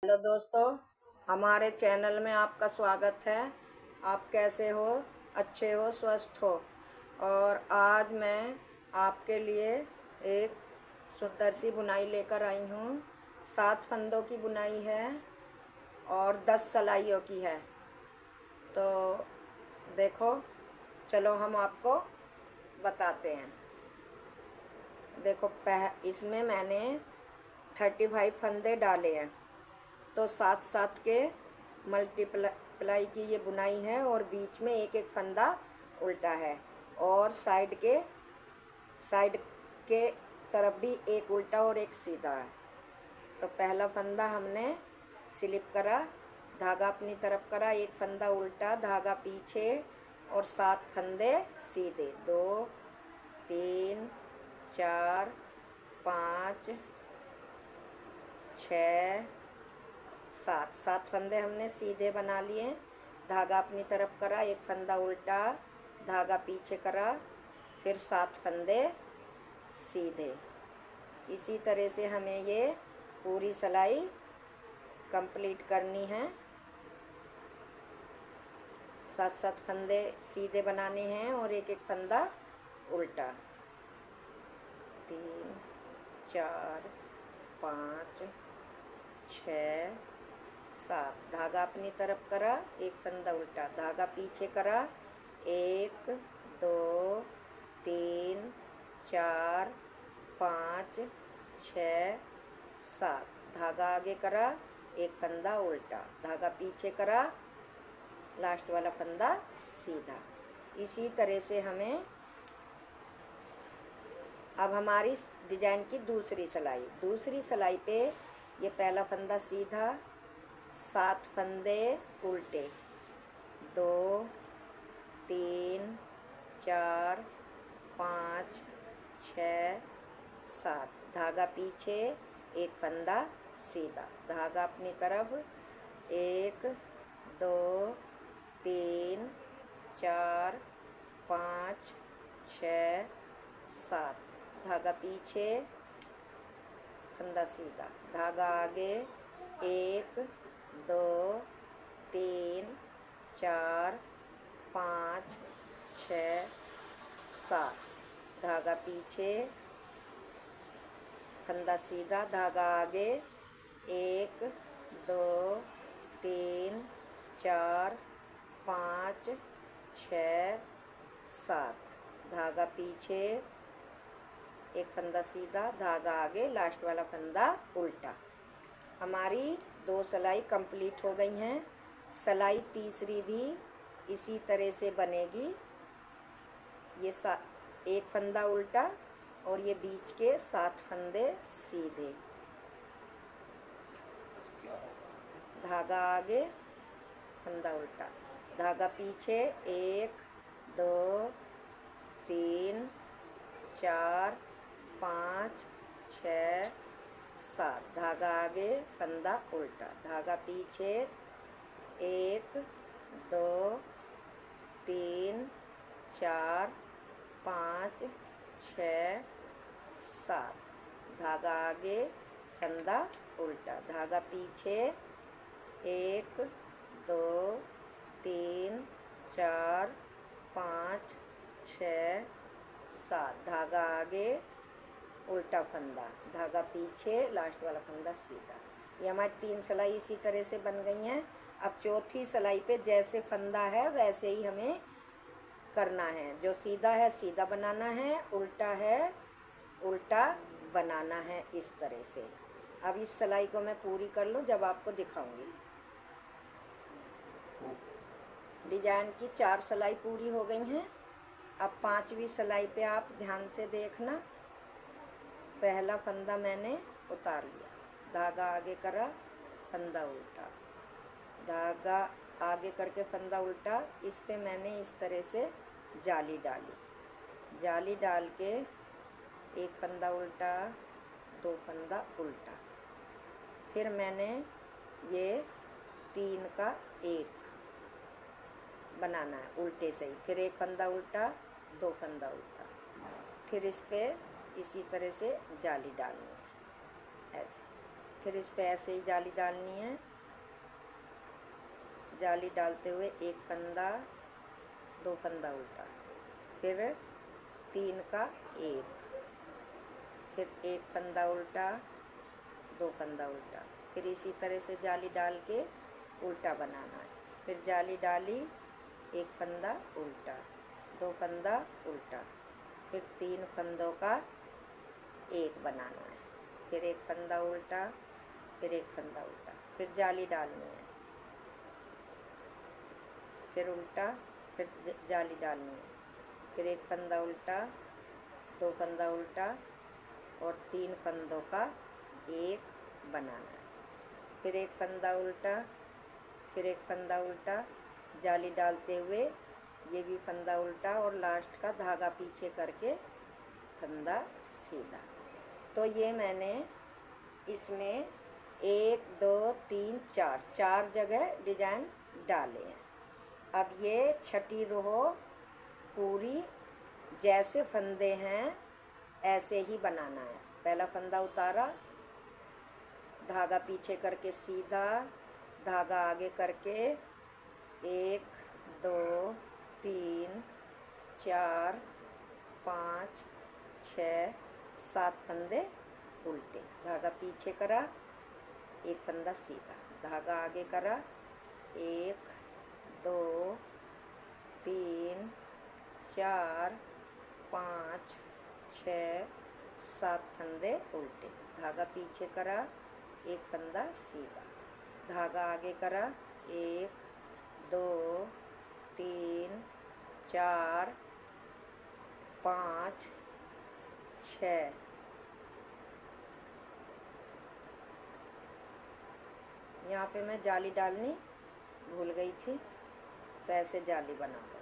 Hello दोस्तों, हमारे channel में आपका स्वागत है। आप कैसे हो? अच्छे हो, स्वस्थ हो? और आज मैं आपके लिए एक सुंदर सी बुनाई लेकर आई हूँ। 7 फंदों की बुनाई है और 10 सलाइयों की है। तो देखो, चलो हम आपको बताते हैं। देखो, इसमें मैंने 35 फंदे डाले हैं। तो 7 7 के मल्टीप्लाई की ये बुनाई है और बीच में एक एक फंदा उल्टा है और साइड के तरफ भी एक उल्टा और एक सीधा है। तो पहला फंदा हमने स्लिप करा, धागा अपनी तरफ करा, एक फंदा उल्टा, धागा पीछे और 7 फंदे सीधे। 2 3 4 5 6 7 फंदे हमने सीधे बना लिए। धागा अपनी तरफ करा, एक फंदा उल्टा, धागा पीछे करा, फिर 7 फंदे सीधे। इसी तरह से हमें ये पूरी सिलाई कंप्लीट करनी है। 7 फंदे सीधे बनाने हैं और एक एक फंदा उल्टा। 3 4 5 6 7। धागा अपनी तरफ करा, एक फंदा उल्टा, धागा पीछे करा, 1 2 3 4 5 6 7। धागा आगे करा, एक फंदा उल्टा, धागा पीछे करा, लास्ट वाला फंदा सीधा। इसी तरह से हमें अब हमारी डिजाइन की दूसरी सिलाई पे ये पहला फंदा सीधा, 7 फंदे उल्टे, 2 3 4 5 6 7। धागा पीछे, एक फंदा सीधा, धागा अपनी तरफ, 1 2 3 4 5 6 7। धागा पीछे, फंदा सीधा, धागा आगे, 1 2 3 4 5 6 7। धागा पीछे, फंदा सीधा, धागा आगे, 1 2 3 4 5 6 7। धागा पीछे, एक फंदा सीधा, धागा आगे, लास्ट वाला फंदा उल्टा। हमारी 2 सिलाई कंप्लीट हो गई हैं। सिलाई तीसरी भी इसी तरह से बनेगी। ये एक फंदा उल्टा और ये बीच के 7 फंदे सीधे, धागा आगे, फंदा उल्टा, धागा पीछे, 1 2 3 4 5 6 7। धागा आगे, फंदा उल्टा, धागा पीछे, 1 2 3 4 5 6 7। धागा आगे, फंदा उल्टा, धागा पीछे, 1 2 3 4 5 6 7। धागा आगे, उल्टा फंदा, धागा पीछे, लास्ट वाला फंदा सीधा। ये हमारी 3 सिलाई इसी तरह से बन गई हैं। अब चौथी सिलाई पे जैसे फंदा है वैसे ही हमें करना है। जो सीधा है सीधा बनाना है, उल्टा है उल्टा बनाना है, इस तरह से। अब इस सिलाई को मैं पूरी कर लूँ जब आपको दिखाऊंगी। डिजाइन की 4 सिलाई पूरी हो गई हैं। अब 5वीं सिलाई पे आप ध्यान से देखना। पहला फंदा मैंने उतार लिया, धागा आगे करा, फंदा उल्टा, धागा आगे करके फंदा उल्टा। इस पे मैंने इस तरह से जाली डाली, जाली डाल के एक फंदा उल्टा, 2 फंदा उल्टा, फिर मैंने ये 3 का 1 बनाना है उल्टे से ही, फिर एक फंदा उल्टा, 2 फंदा उल्टा, फिर इस पे इसी तरह से जाली डालनी है ऐसे। फिर इस पे ऐसे ही जाली डालनी है। जाली डालते हुए एक फंदा, दो फंदा उल्टा, फिर 3 का 1, फिर एक फंदा उल्टा, दो फंदा उल्टा, फिर इसी तरह से जाली डाल के उल्टा बनाना है। फिर जाली डाली, एक फंदा उल्टा, दो फंदा उल्टा, फिर 3 फंदों का 1 बनाना है, फिर एक फंदा उल्टा, फिर एक फंदा उल्टा, फिर जाली डालनी है, फिर उल्टा, फिर जाली डालनी है, फिर एक फंदा उल्टा, दो फंदा उल्टा और 3 फंदों का 1 बनाना है, फिर एक फंदा उल्टा, फिर एक फंदा उल्टा, जाली डालते हुए ये भी फंदा उल्टा और लास्ट का धागा पीछे करके फंदा सीधा। तो ये मैंने इसमें 1 2 3 4 जगह डिजाइन डाले हैं। अब ये छठी रो पूरी जैसे फंदे हैं ऐसे ही बनाना है। पहला फंदा उतारा, धागा पीछे करके सीधा, धागा आगे करके 1 2 3 4 5 6 7 फंदे उल्टे, धागा पीछे करा, एक फंदा सीधा, धागा आगे करा, 1 2 3 4 5 6 7 फंदे उल्टे, धागा पीछे करा, एक फंदा सीधा, धागा आगे करा, 1 2 3 4 5 6, यहाँ पे मैं जाली डालनी भूल गई थी, तो ऐसे जाली बना दो,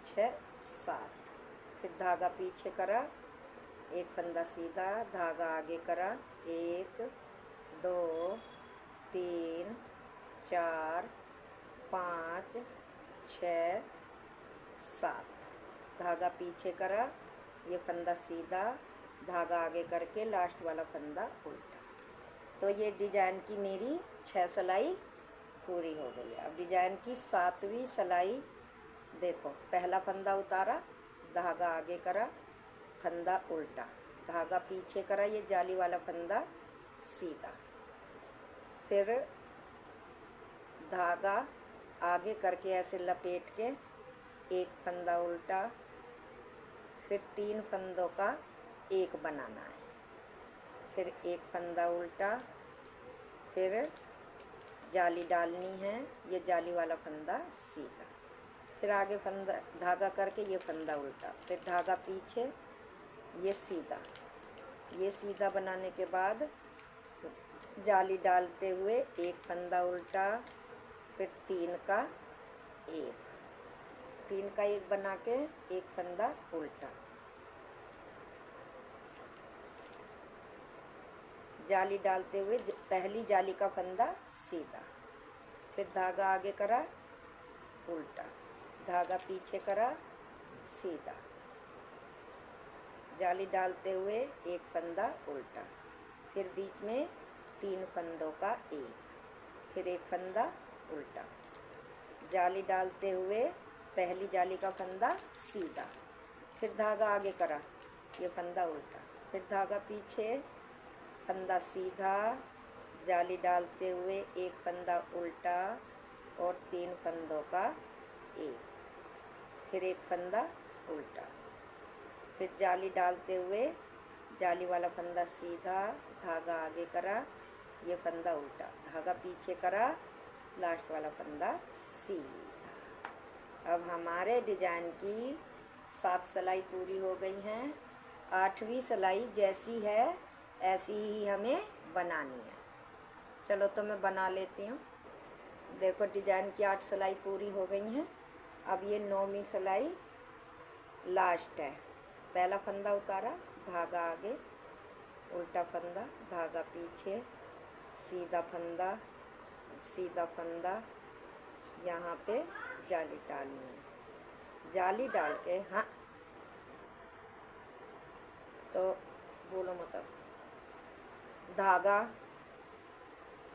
6 7, फिर धागा पीछे करा, एक फंदा सीधा, धागा आगे करा, 1 2 3 4 5 6 7, धागा पीछे करा, ये फंदा सीधा, धागा आगे करके लास्ट वाला फंदा उल्टा। तो ये डिजाइन की मेरी 6 सिलाई पूरी हो गई है। अब डिजाइन की 7वीं सिलाई देखो, पहला फंदा उतारा, धागा आगे करा, फंदा उल्टा, धागा पीछे करा, ये जाली वाला फंदा सीधा, फिर धागा आगे करके ऐसे लपेट के एक फंदा उल्टा, फिर 3 फंदों का 1 बनाना है, फिर एक फंदा उल्टा, फिर जाली डालनी है, ये जाली वाला फंदा सीधा, फिर आगे फंदा धागा करके ये फंदा उल्टा, फिर धागा पीछे, ये सीधा बनाने के बाद जाली डालते हुए एक फंदा उल्टा, फिर 3 का 1 बना के एक फंदा उल्टा, जाली डालते हुए पहली जाली का फंदा सीधा, फिर धागा आगे करा उल्टा, धागा पीछे करा सीधा, जाली डालते हुए एक फंदा उल्टा, फिर बीच में 3 फंदों का 1, फिर एक फंदा उल्टा, जाली डालते हुए पहली जाली का फंदा सीधा, फिर धागा आगे करा, ये फंदा उल्टा, फिर धागा पीछे, फंदा सीधा, जाली डालते हुए एक फंदा उल्टा और 3 फंदों का 1, फिर एक फंदा उल्टा, फिर जाली डालते हुए जाली वाला फंदा सीधा, धागा आगे करा, ये फंदा उल्टा, धागा पीछे करा, लास्ट वाला फंदा सीधा। अब हमारे डिजाइन की 7 सिलाई पूरी हो गई हैं। 8वीं सिलाई जैसी है ऐसी ही हमें बनानी है। चलो तो मैं बना लेती हूँ। देखो डिजाइन की 8 सिलाई पूरी हो गई हैं। अब ये 9वीं सिलाई लास्ट है। पहला फंदा उतारा, धागा आगे, उल्टा फंदा, धागा पीछे, सीधा फंदा, यहाँ पे जाली डालनी है। जाली डाल के हाँ तो बोलो मतलब धागा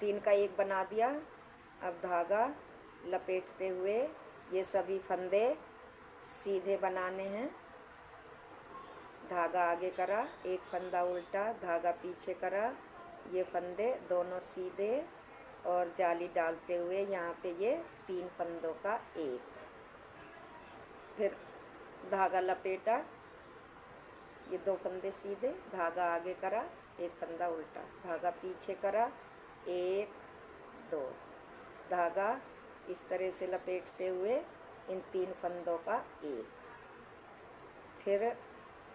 तीन का एक बना दिया। अब धागा लपेटते हुए ये सभी फंदे सीधे बनाने हैं। धागा आगे करा, एक फंदा उल्टा, धागा पीछे करा, ये फंदे दोनों सीधे और जाली डालते हुए यहाँ पे ये तीन फंदों का एक। फिर धागा लपेटा, ये दो फंदे सीधे, धागा आगे करा, एक फंदा उल्टा, धागा पीछे करा, एक दो, धागा इस तरह से लपेटते हुए इन तीन फंदों का एक। फिर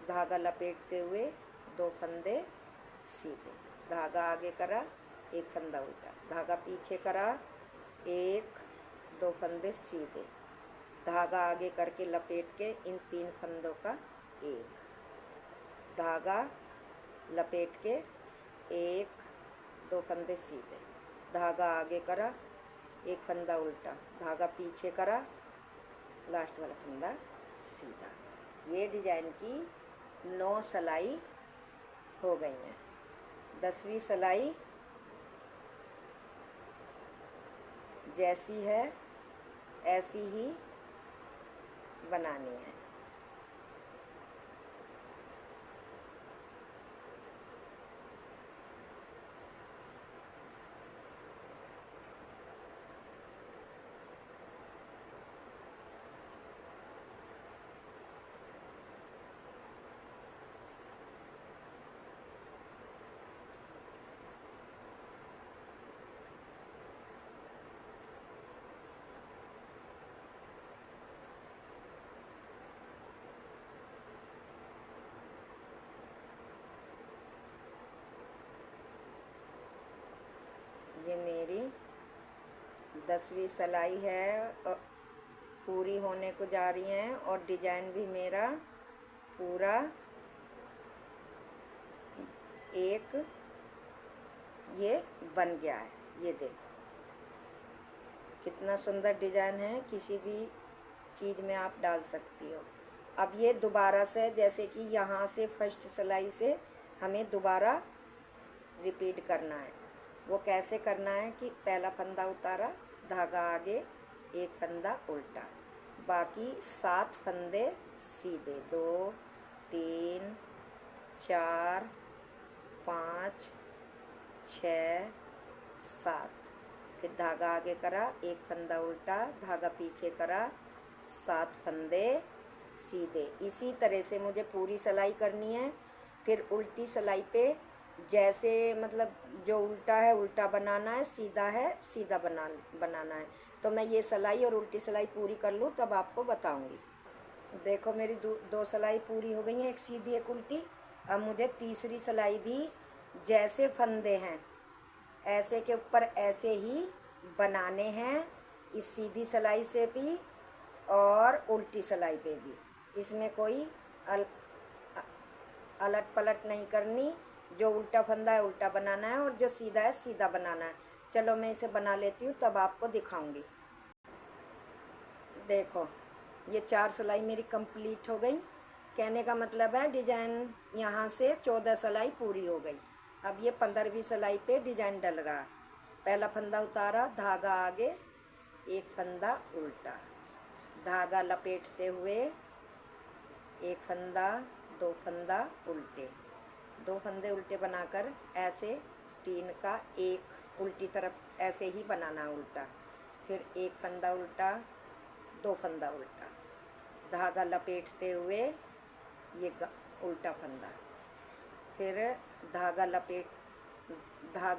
धागा लपेटते हुए दो फंदे सीधे, धागा आगे करा, एक फंदा उल्टा, धागा पीछे करा, एक दो फंदे सीधे, धागा आगे करके लपेट के इन तीन फंदों का एक, धागा लपेट के एक दो फंदे सीधे, धागा आगे करा, एक फंदा उल्टा, धागा पीछे करा, लास्ट वाला फंदा सीधा। ये डिजाइन की 9 सिलाई हो गई हैं। 10वीं सिलाई जैसी है ऐसी ही बनानी है। ये मेरी 10वीं सिलाई है और पूरी होने को जा रही हैं और डिजाइन भी मेरा पूरा एक ये बन गया है। ये देखो कितना सुंदर डिजाइन है, किसी भी चीज़ में आप डाल सकती हो। अब ये दोबारा से, जैसे कि यहाँ से फर्स्ट सिलाई से हमें दोबारा रिपीट करना है। वो कैसे करना है कि पहला फंदा उतारा, धागा आगे, एक फंदा उल्टा, बाकी 7 फंदे सीधे, 2 3 4 5 6 7, फिर धागा आगे करा, एक फंदा उल्टा, धागा पीछे करा, 7 फंदे सीधे। इसी तरह से मुझे पूरी सिलाई करनी है। फिर उल्टी सिलाई पे जैसे मतलब जो उल्टा है उल्टा बनाना है, सीधा है सीधा बनाना है। तो मैं ये सिलाई और उल्टी सिलाई पूरी कर लूँ तब आपको बताऊंगी। देखो मेरी दो सिलाई पूरी हो गई हैं, एक सीधी एक उल्टी। अब मुझे तीसरी सिलाई भी जैसे फंदे हैं ऐसे के ऊपर ऐसे ही बनाने हैं, इस सीधी सिलाई से भी और उल्टी सिलाई पे भी। इसमें कोई अलट पलट नहीं करनी। जो उल्टा फंदा है उल्टा बनाना है और जो सीधा है सीधा बनाना है। चलो मैं इसे बना लेती हूँ तब आपको दिखाऊंगी। देखो ये 4 सिलाई मेरी कंप्लीट हो गई। कहने का मतलब है डिजाइन यहाँ से 14 सिलाई पूरी हो गई। अब ये 15वीं सिलाई पे डिजाइन डल रहा है। पहला फंदा उतारा, धागा आगे, एक फंदा उल्टा, धागा लपेटते हुए एक फंदा, दो फंदा उल्टे, 2 फंदे उल्टे बनाकर ऐसे 3 का एक उल्टी तरफ ऐसे ही बनाना उल्टा। फिर एक फंदा उल्टा, 2 फंदा उल्टा, धागा लपेटते हुए ये उल्टा फंदा, फिर धागा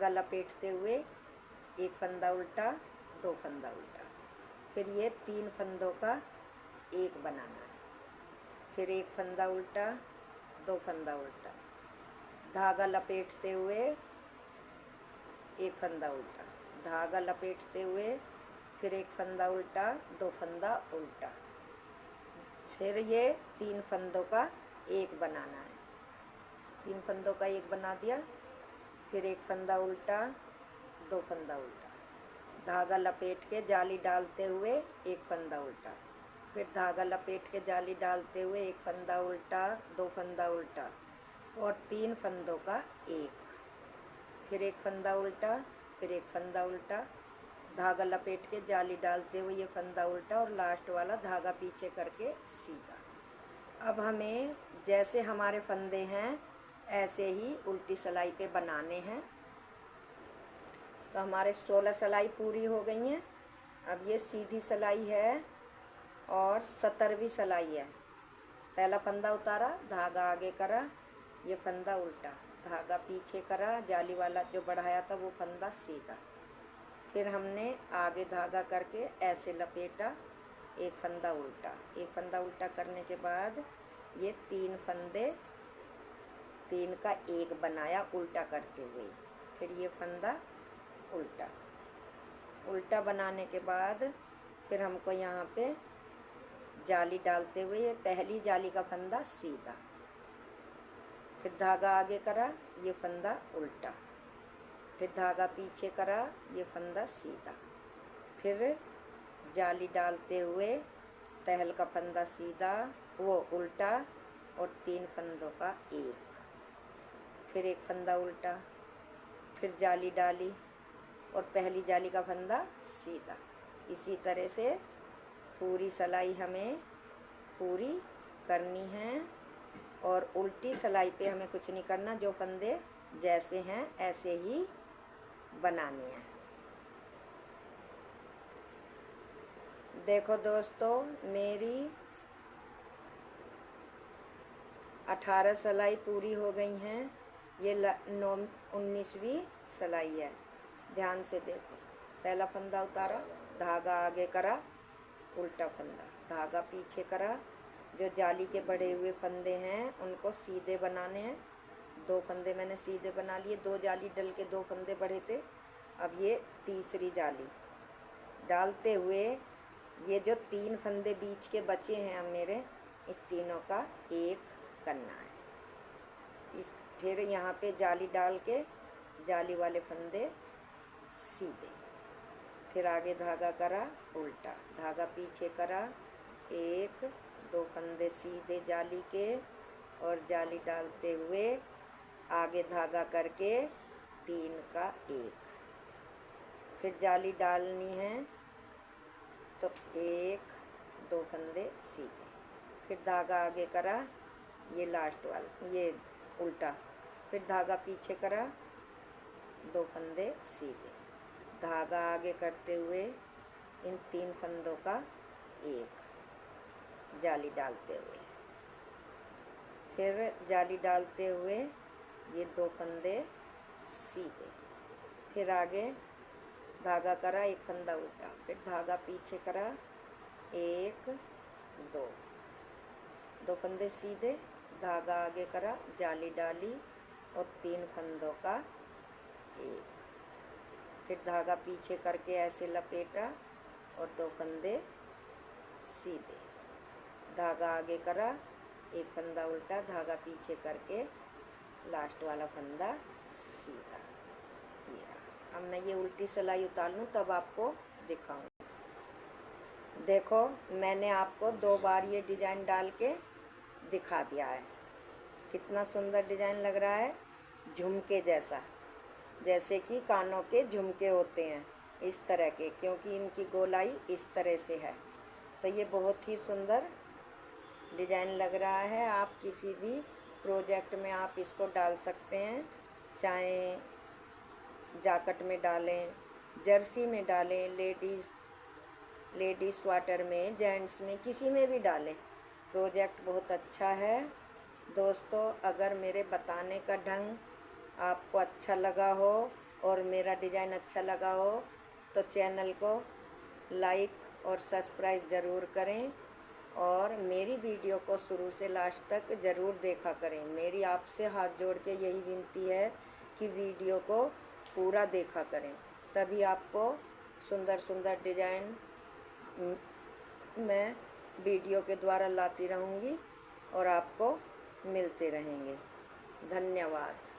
लपेटते हुए एक फंदा उल्टा, 2 फंदा उल्टा, फिर ये 3 फंदों का एक बनाना है। फिर एक फंदा उल्टा, 2 फंदा उल्टा, धागा लपेटते हुए एक फंदा उल्टा, धागा लपेटते हुए फिर एक फंदा उल्टा, 2 फंदा उल्टा, फिर ये 3 फंदों का एक बनाना है। 3 फंदों का एक बना दिया, फिर एक फंदा उल्टा, 2 फंदा उल्टा, धागा लपेट के जाली डालते हुए एक फंदा उल्टा, फिर धागा लपेट के जाली डालते हुए एक फंदा उल्टा, 2 फंदा उल्टा और 3 फंदों का एक, फिर एक फंदा उल्टा, फिर एक फंदा उल्टा, धागा लपेट के जाली डालते हुए ये फंदा उल्टा और लास्ट वाला धागा पीछे करके सीधा। अब हमें जैसे हमारे फंदे हैं ऐसे ही उल्टी सिलाई पे बनाने हैं। तो हमारे 16 सिलाई पूरी हो गई हैं। अब ये सीधी सिलाई है और 17वीं सिलाई है। पहला फंदा उतारा, धागा आगे करा, ये फंदा उल्टा, धागा पीछे करा, जाली वाला जो बढ़ाया था वो फंदा सीधा। फिर हमने आगे धागा करके ऐसे लपेटा, एक फंदा उल्टा, एक फंदा उल्टा करने के बाद ये 3 फंदे, 3 का एक बनाया उल्टा करते हुए। फिर ये फंदा उल्टा, उल्टा बनाने के बाद फिर हमको यहाँ पे जाली डालते हुए ये पहली जाली का फंदा सीधा, फिर धागा आगे करा, ये फंदा उल्टा, फिर धागा पीछे करा, ये फंदा सीधा, फिर जाली डालते हुए पहल का फंदा सीधा, वो उल्टा और 3 फंदों का एक, फिर एक फंदा उल्टा, फिर जाली डाली और पहली जाली का फंदा सीधा। इसी तरह से पूरी सिलाई हमें पूरी करनी है और उल्टी सिलाई पे हमें कुछ नहीं करना, जो फंदे जैसे हैं ऐसे ही बनाने हैं। देखो दोस्तों, मेरी 18 सिलाई पूरी हो गई हैं। ये 19वीं सिलाई है। ध्यान से देखो, पहला फंदा उतारा, धागा आगे करा, उल्टा फंदा, धागा पीछे करा, जो जाली के बढ़े हुए फंदे हैं उनको सीधे बनाने हैं। 2 फंदे मैंने सीधे बना लिए, 2 जाली डल के 2 फंदे बढ़े थे। अब ये तीसरी जाली डालते हुए ये जो 3 फंदे बीच के बचे हैं अब मेरे, इन तीनों का एक करना है। फिर यहाँ पे जाली डाल के जाली वाले फंदे सीधे, फिर आगे धागा करा उल्टा, धागा पीछे करा, 1 2 फंदे सीधे जाली के और जाली डालते हुए आगे धागा करके 3 का 1, फिर जाली डालनी है तो 1 2 फंदे सीधे, फिर धागा आगे करा, ये लास्ट वाला ये उल्टा, फिर धागा पीछे करा, 2 फंदे सीधे, धागा आगे करते हुए इन 3 फंदों का एक, जाली डालते हुए, फिर जाली डालते हुए ये 2 फंदे सीधे, फिर आगे धागा करा, एक फंदा उल्टा, फिर धागा पीछे करा, 1 2 फंदे सीधे, धागा आगे करा, जाली डाली और 3 फंदों का एक, फिर धागा पीछे करके ऐसे लपेटा और 2 फंदे सीधे, धागा आगे करा, एक फंदा उल्टा, धागा पीछे करके लास्ट वाला फंदा सीधा। ये रहा। अब मैं ये उल्टी सिलाई उतार लूँ तब आपको दिखाऊँ। देखो, मैंने आपको 2 बार ये डिज़ाइन डाल के दिखा दिया है। कितना सुंदर डिज़ाइन लग रहा है, झुमके जैसा, जैसे कि कानों के झुमके होते हैं इस तरह के, क्योंकि इनकी गोलाई इस तरह से है। तो ये बहुत ही सुंदर डिज़ाइन लग रहा है। आप किसी भी प्रोजेक्ट में आप इसको डाल सकते हैं, चाहे जैकेट में डालें, जर्सी में डालें, लेडीज़ स्वेटर में, जेंट्स में, किसी में भी डालें। प्रोजेक्ट बहुत अच्छा है। दोस्तों, अगर मेरे बताने का ढंग आपको अच्छा लगा हो और मेरा डिज़ाइन अच्छा लगा हो तो चैनल को लाइक और सब्सक्राइब ज़रूर करें और मेरी वीडियो को शुरू से लास्ट तक ज़रूर देखा करें। मेरी आपसे हाथ जोड़ के यही विनती है कि वीडियो को पूरा देखा करें, तभी आपको सुंदर सुंदर डिज़ाइन मैं वीडियो के द्वारा लाती रहूँगी और आपको मिलते रहेंगे। धन्यवाद।